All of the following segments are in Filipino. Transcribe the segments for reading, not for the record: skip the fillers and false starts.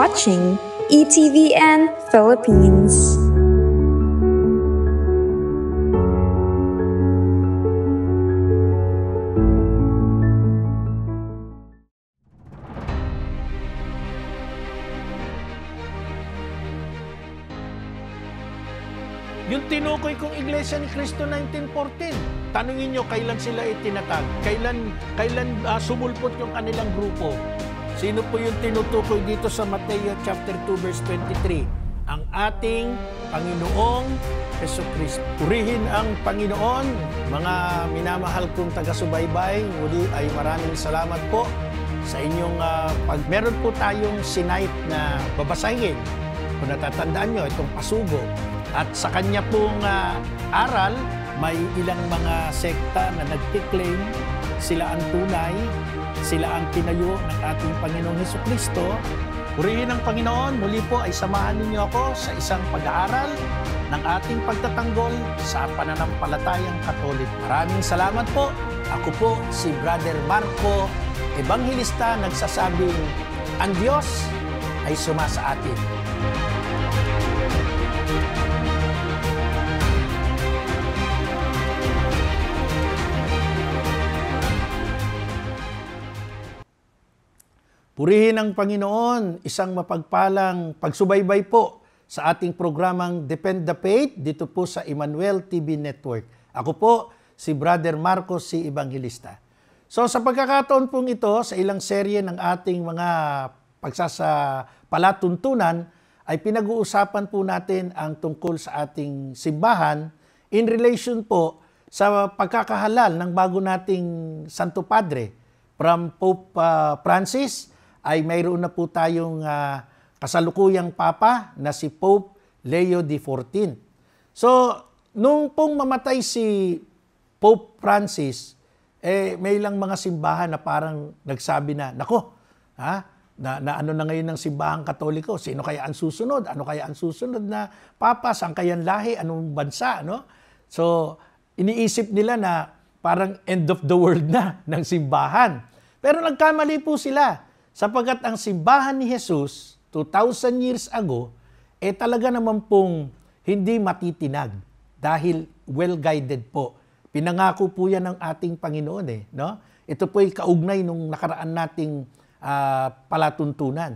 watching ETVN Philippines. Yung tinukoy kong Iglesia ni Cristo 1914, tanungin nyo kailan sila itinatag, kailan sumulpot yung kanilang grupo. Sino po yung tinutukoy dito sa Mateo chapter 2 verse 23? Ang ating Panginoong Jesucristo. Purihin ang Panginoon, mga minamahal kong taga-subaybay. Muli ay maraming salamat po sa inyong pag meron po tayong sinight na babasahin. Kung natatandaan nyo, itong pasugo. At sa kanya pong aral, may ilang mga sekta na nagtiklaim sila ang tunay, sila ang tinayo ng ating Panginoong Jesucristo. Purihin ang Panginoon, muli po ay samahan ninyo ako sa isang pag-aaral ng ating pagtatanggol sa pananampalatayang Katolik. Maraming salamat po. Ako po si Brother Marco, Ebanghilista, nagsasabing, ang Diyos ay sumasa atin. Purihin ang Panginoon, isang mapagpalang pagsubaybay po sa ating programang Defend the Faith dito po sa Emmanuel TV Network. Ako po si Brother Marcos, si Ebanghilista. So sa pagkakataon pong ito, sa ilang serye ng ating mga pagsasapalatuntunan, ay pinag-uusapan po natin ang tungkol sa ating simbahan in relation po sa pagkakahalal ng bago nating Santo Padre from Pope Francis. Ay mayroon na po tayong kasalukuyang Papa na si Pope Leo XIV. So, nung pong mamatay si Pope Francis, may ilang mga simbahan na parang nagsabi na, nako, na ano na ngayon ng simbahang Katoliko? Sino kaya ang susunod? Ano kaya ang susunod na Papa? Saan kaya ang lahi? Anong bansa? No? So, iniisip nila na parang end of the world na ng simbahan. Pero nagkamali po sila. Sapagkat ang simbahan ni Jesus, 2,000 years ago, talaga naman pong hindi matitinag dahil well-guided po. Pinangako po yan ng ating Panginoon. No? Ito po ay kaugnay nung nakaraan nating palatuntunan.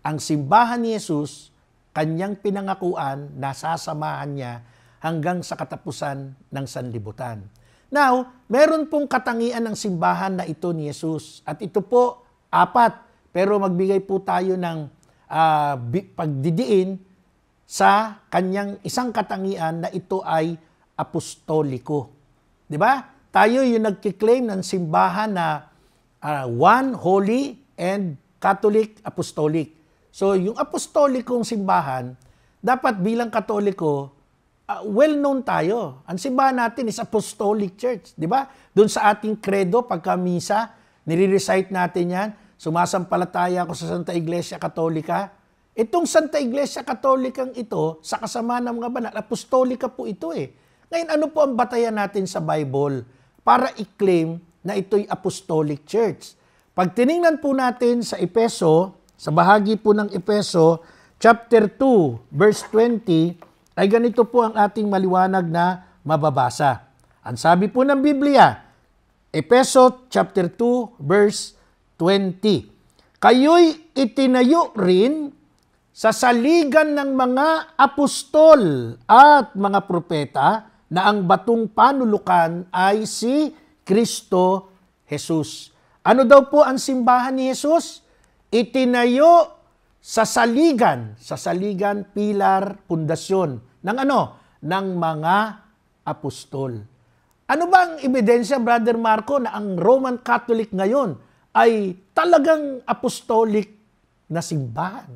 Ang simbahan ni Jesus, kanyang pinangakuan, nasasamahan niya hanggang sa katapusan ng sanlibutan. Now, meron pong katangian ng simbahan na ito ni Jesus. At ito po, 4. Pero magbigay po tayo ng pagdidiin sa kanyang isang katangian na ito ay apostoliko. Di ba? Tayo yung nagkiklaim ng simbahan na one, holy, and Catholic, apostolic. So yung apostolikong simbahan, dapat bilang Katoliko, well-known tayo. Ang simbahan natin is Apostolic Church. Di ba? Doon sa ating credo, pagka misa, nire-recite natin yan. Sumasampalataya ako sa Santa Iglesia Katolika. Itong Santa Iglesia Katolikang ito, sa kasama ng mga banal, apostolika po ito . Ngayon, ano po ang batayan natin sa Bible para i-claim na ito'y apostolic church? Pag tiningnan po natin sa Efeso, sa bahagi po ng Efeso, chapter 2, verse 20, ay ganito po ang ating maliwanag na mababasa. Ang sabi po ng Biblia, Efeso chapter 2, verse 20. Kayo'y itinayo rin sa saligan ng mga apostol at mga propeta na ang batong panulukan ay si Kristo Jesus. Ano daw po ang simbahan ni Jesus? Itinayo sa saligan, pilar, pundasyon ng ano? Ng mga apostol. Ano ba ang ebidensya, Brother Marco, na ang Roman Catholic ngayon ay talagang apostolic na simbahan?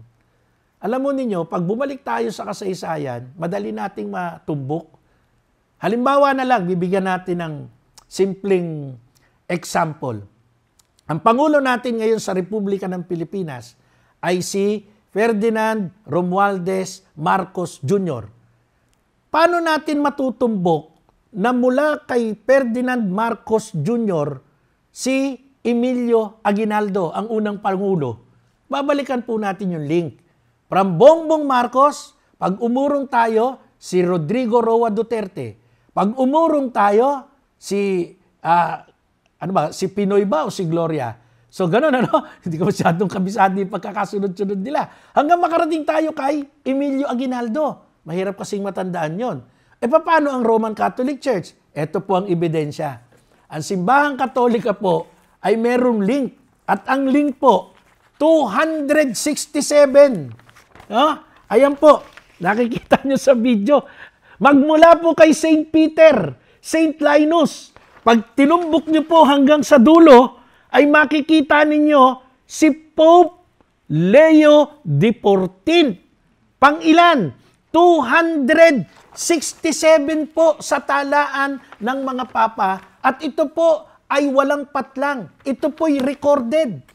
Alam mo ninyo, pag bumalik tayo sa kasaysayan, madali nating matumbok. Halimbawa na lang, bibigyan natin ng simpleng example. Ang Pangulo natin ngayon sa Republika ng Pilipinas ay si Ferdinand Romualdez Marcos Jr. Paano natin matutumbok na mula kay Ferdinand Marcos Jr. si Emilio Aguinaldo, ang unang Pangulo? Babalikan po natin yung link. From Bongbong Marcos, pag umurong tayo, si Rodrigo Roa Duterte. Pag umurong tayo, si si Pinoy ba o si Gloria? So gano'n hindi ko masyadong kabisado yung pagkakasunod-sunod nila. Hanggang makarating tayo kay Emilio Aguinaldo. Mahirap kasing matandaan yon. Paano ang Roman Catholic Church? Ito po ang ebidensya. Ang simbahang Katolika po ay merong link. At ang link po, 267. Ayan po, nakikita nyo sa video. Magmula po kay St. Peter, St. Linus. Pag tinumbok nyo po hanggang sa dulo, ay makikita ninyo si Pope Leo XIV. Pang-ilan? 267 po sa talaan ng mga papa. At ito po ay walang patlang. Ito po'y recorded.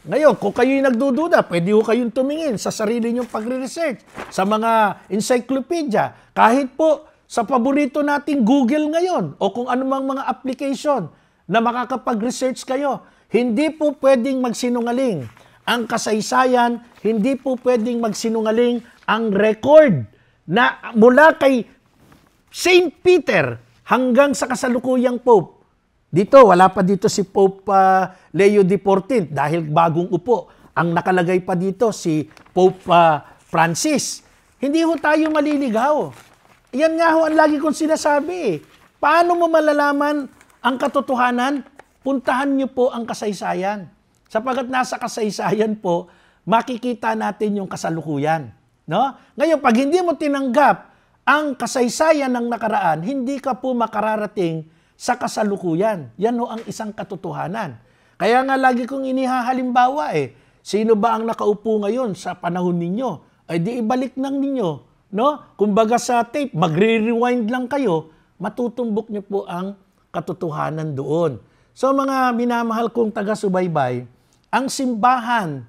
Ngayon, kung kayo'y nagdududa, pwede ho kayong tumingin sa sarili nyong pagre-research, sa mga encyclopedia, kahit po sa paborito nating Google ngayon, o kung anumang mga application na makakapag-research kayo. Hindi po pwedeng magsinungaling ang kasaysayan, hindi po pwedeng magsinungaling ang record na mula kay St. Peter hanggang sa kasalukuyang Pope. Dito, wala pa dito si Pope Leo XIV dahil bagong upo. Ang nakalagay pa dito si Pope Francis. Hindi ho tayo maliligaw. Yan nga ho ang lagi kong sinasabi. Paano mo malalaman ang katotohanan? Puntahan niyo po ang kasaysayan. Sapagat nasa kasaysayan po, makikita natin yung kasalukuyan. No? Ngayon, pag hindi mo tinanggap ang kasaysayan ng nakaraan, hindi ka po makararating sa kasalukuyan. Yan ho ang isang katotohanan. Kaya nga lagi kong inihahalimbawa sino ba ang nakaupo ngayon sa panahon ninyo? Ay di ibalik nang ninyo. No? Kumbaga sa tape, magre-rewind lang kayo, matutumbok niyo po ang katotohanan doon. So mga minamahal kong taga-subaybay, ang simbahan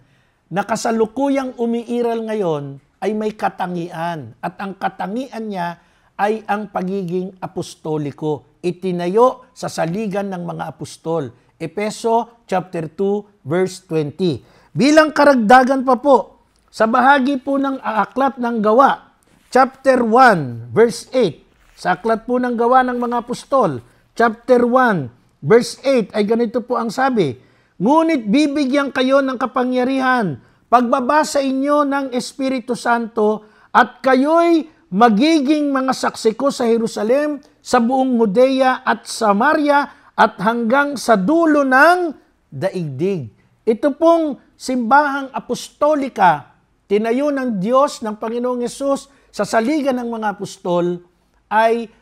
na kasalukuyang umiiral ngayon ay may katangian. At ang katangian niya ay ang pagiging apostoliko. Itinayo sa saligan ng mga apostol. Efeso chapter 2 verse 20. Bilang karagdagan pa po, sa bahagi po ng aklat ng Gawa, chapter 1 verse 8. Sa aklat po ng Gawa ng mga apostol, chapter 1 verse 8 ay ganito po ang sabi, ngunit bibigyan kayo ng kapangyarihan pagbaba sa inyo ng Espiritu Santo at kayo'y magiging mga saksi ko sa Jerusalem, sa buong Judea at Samaria at hanggang sa dulo ng daigdig. Ito pong simbahang apostolika, tinayo ng Diyos ng Panginoong Yesus sa saligan ng mga apostol, ay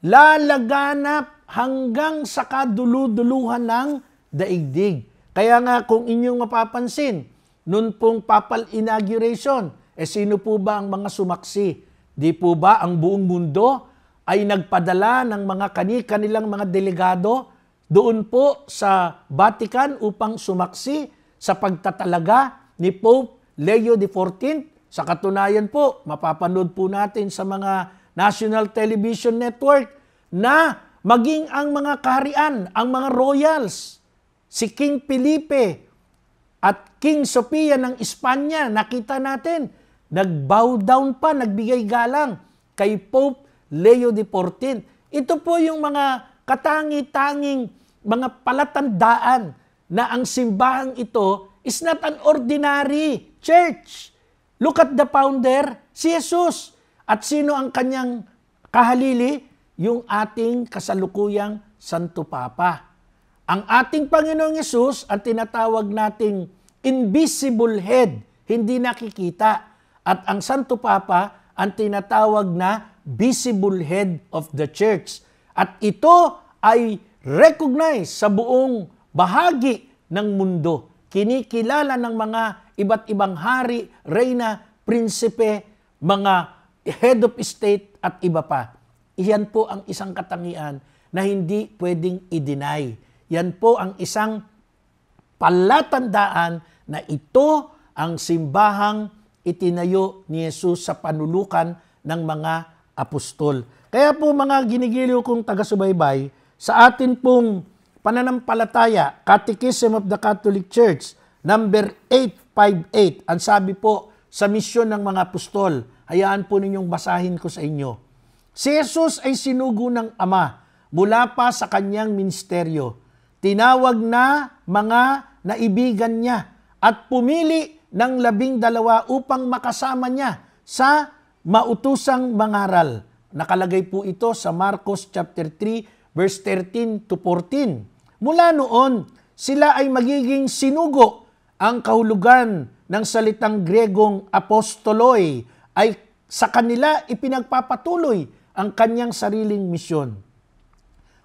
lalaganap hanggang sa kaduluduluhan ng daigdig. Kaya nga kung inyong mapapansin, noon pong papal inauguration, sino po ba ang mga sumaksi? Di po ba ang buong mundo ay nagpadala ng mga kanilang mga delegado doon po sa Vatican upang sumaksi sa pagtatalaga ni Pope Leo XIV? Sa katunayan po, mapapanood po natin sa mga national television network na maging ang mga kaharian, ang mga royals, si King Felipe at King Sofia ng Espanya, nakita natin, nag-bow down pa, nagbigay galang kay Pope Leo XIV. Ito po yung mga katangi-tanging mga palatandaan na ang simbahang ito is not an ordinary church. Look at the founder, si Jesus. At sino ang kanyang kahalili? Yung ating kasalukuyang Santo Papa. Ang ating Panginoong Yesus, ang tinatawag nating invisible head, hindi nakikita. At ang Santo Papa, ang tinatawag na visible head of the church. At ito ay recognized sa buong bahagi ng mundo. Kinikilala ng mga iba't ibang hari, reyna, prinsipe, mga head of state at iba pa. Iyan po ang isang katangian na hindi pwedeng i-deny. Yan po ang isang palatandaan na ito ang simbahang itinayo ni Jesus sa panulukan ng mga apostol. Kaya po mga ginigiliw kong taga-subaybay, sa atin pong pananampalataya, Catechism of the Catholic Church, number 858, ang sabi po sa misyon ng mga apostol. Hayaan po ninyong basahin ko sa inyo. Si Jesus ay sinugo ng Ama mula pa sa kanyang ministeryo. Tinawag na mga naibigan niya at pumili ng 12 upang makasama niya sa mautusang mangaral. Nakalagay po ito sa Marcos chapter 3 verse 13 to 14. Mula noon, sila ay magiging sinugo. Ang kahulugan ng salitang Gregong apostoloi ay sa kanila ipinagpapatuloy ang kanyang sariling misyon.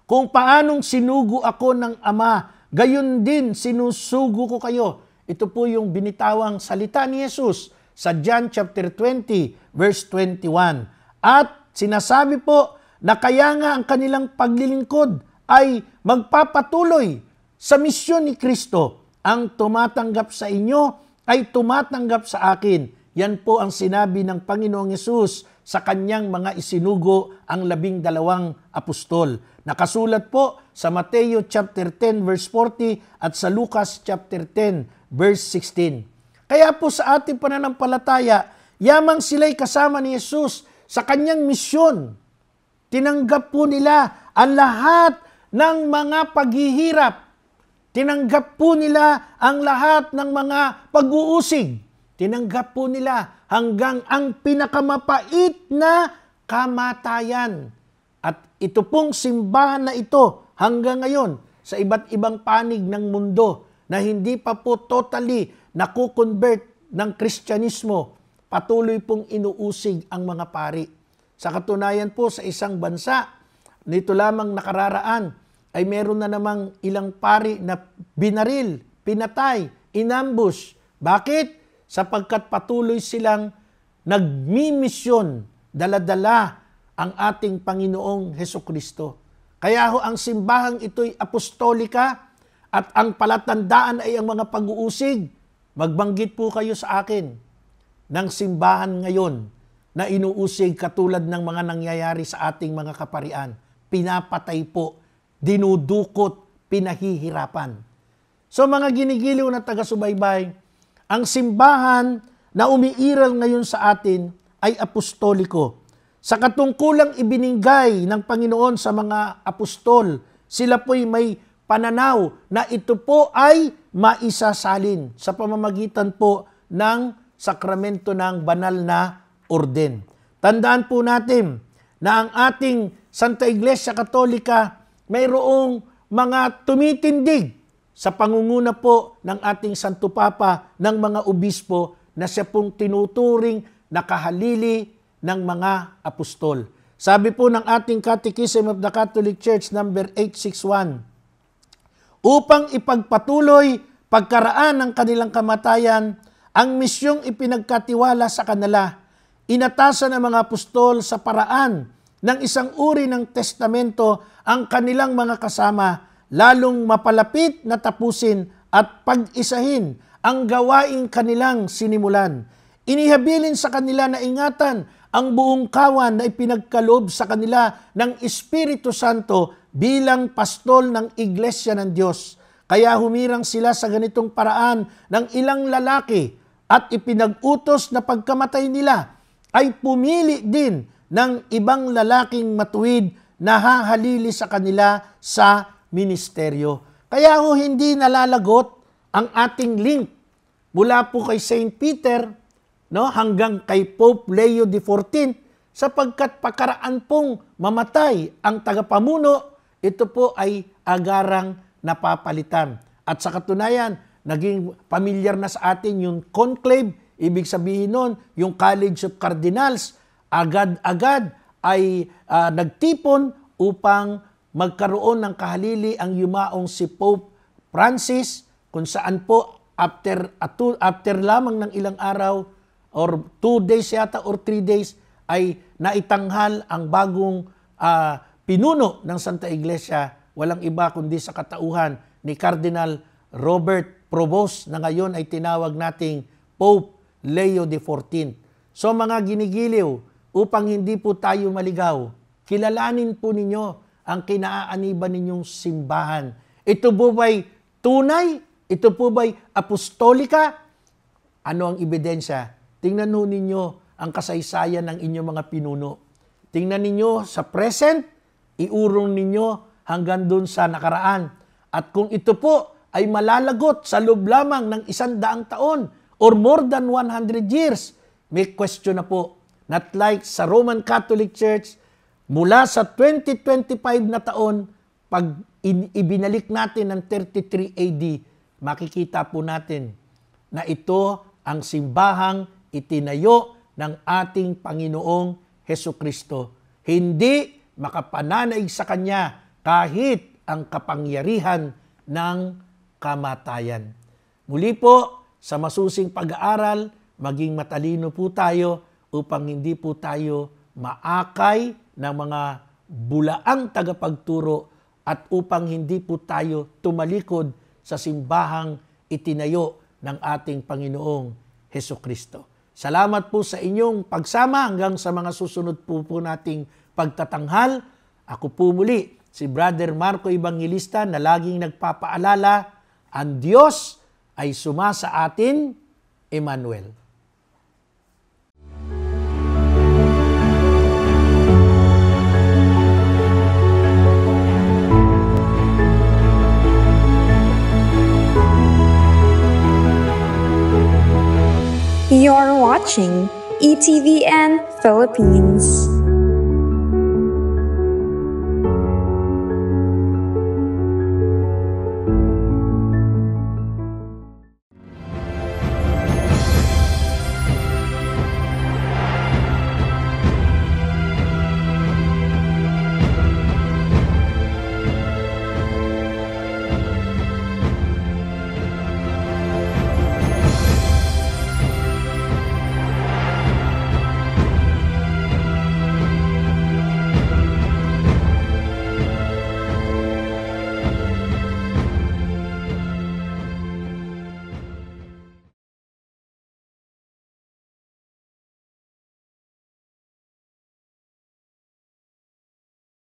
Kung paanong sinugo ako ng Ama, gayon din sinusugo ko kayo. Ito po yung binitawang salita ni Jesus sa John chapter 20 verse 21. At sinasabi po na kaya nga ang kanilang paglilingkod ay magpapatuloy sa misyon ni Kristo. Ang tumatanggap sa inyo ay tumatanggap sa akin. Yan po ang sinabi ng Panginoong Yesus sa kanyang mga isinugo ang 12 apostol. Nakasulat po sa Mateo chapter 10 verse 40 at sa Lucas chapter 10 verse 16. Kaya po sa ating pananampalataya, yamang sila'y kasama ni Jesus sa kanyang misyon. Tinanggap po nila ang lahat ng mga paghihirap. Tinanggap po nila ang lahat ng mga pag-uusig. Tinanggap po nila hanggang ang pinakamapait na kamatayan. At ito pong simbahan na ito hanggang ngayon sa iba't ibang panig ng mundo na hindi pa po totally nakukonvert ng Kristyanismo, patuloy pong inuusig ang mga pari. Sa katunayan po sa isang bansa, nito lamang nakararaan, ay meron na namang ilang pari na binaril, pinatay, inambush. Bakit? Sapagkat patuloy silang nagmimisyon, dala-dala ang ating Panginoong Hesukristo. Kaya ho ang simbahang ito'y apostolika at ang palatandaan ay ang mga pag-uusig. Magbanggit po kayo sa akin ng simbahan ngayon na inuusig katulad ng mga nangyayari sa ating mga kaparian. Pinapatay po, dinudukot, pinahihirapan. So mga ginigiliw na taga-subaybay, ang simbahan na umiiral ngayon sa atin ay apostoliko. Sa katungkulang ibinigay ng Panginoon sa mga apostol, sila po'y may pananaw na ito po ay maisasalin sa pamamagitan po ng sakramento ng banal na orden. Tandaan po natin na ang ating Santa Iglesia Katolika mayroong mga tumitindig sa pangunguna po ng ating Santo Papa ng mga obispo na siya pong tinuturing na kahalili ng mga apostol. Sabi po ng ating Catechism of the Catholic Church number 861, upang ipagpatuloy pagkaraan ng kanilang kamatayan, ang misyong ipinagkatiwala sa kanila, inatasan ng mga apostol sa paraan ng isang uri ng testamento ang kanilang mga kasama, lalong mapalapit na tapusin at pag-isahin ang gawaing kanilang sinimulan. Inihabilin sa kanila na ingatan ang buong kawan na ipinagkaloob sa kanila ng Espiritu Santo bilang pastol ng Iglesia ng Diyos. Kaya humirang sila sa ganitong paraan ng ilang lalaki at ipinag-utos na pagkamatay nila ay pumili din ng ibang lalaking matuwid na hahalili sa kanila sa ministeryo. Kaya ho hindi nalalagot ang ating link mula po kay Saint Peter hanggang kay Pope Leo XIV sapagkat pakaraan pong mamatay ang tagapamuno, ito po ay agarang napapalitan. At sa katunayan, naging pamilyar na sa atin yung conclave, ibig sabihin nun, yung College of Cardinals, agad-agad ay nagtipon upang magkaroon ng kahalili ang yumaong si Pope Francis, kung saan po after lamang ng ilang araw or 2 days yata or 3 days ay naitanghal ang bagong pinuno ng Santa Iglesia, walang iba kundi sa katauhan ni Cardinal Robert Provost na ngayon ay tinawag nating Pope Leo XIV. So mga ginigiliw, upang hindi po tayo maligaw, kilalanin po ninyo ang kinaaaniban ninyong simbahan. Ito po ba'y tunay? Ito po ba'y apostolika? Ano ang ebidensya? tingnan ho ninyo ang kasaysayan ng inyong mga pinuno. Tingnan ninyo sa present, iurong ninyo hanggang dun sa nakaraan. At kung ito po ay malalagot sa loob lamang ng 100 taon or more than 100 years, may question na po. Not like sa Roman Catholic Church, mula sa 2025 na taon, pag ibinalik natin ng 33 AD, makikita po natin na ito ang simbahang itinayo ng ating Panginoong Hesukristo. Hindi makapananaig sa Kanya kahit ang kapangyarihan ng kamatayan. Muli po, sa masusing pag-aaral, maging matalino po tayo upang hindi po tayo maakay ng mga bulaang tagapagturo at upang hindi po tayo tumalikod sa simbahang itinayo ng ating Panginoong Hesukristo. Salamat po sa inyong pagsama hanggang sa mga susunod po nating pagtatanghal. Ako po muli, si Brother Marco Evangelista na laging nagpapaalala, ang Diyos ay sumasa atin, Emmanuel. You're watching ETVN Philippines.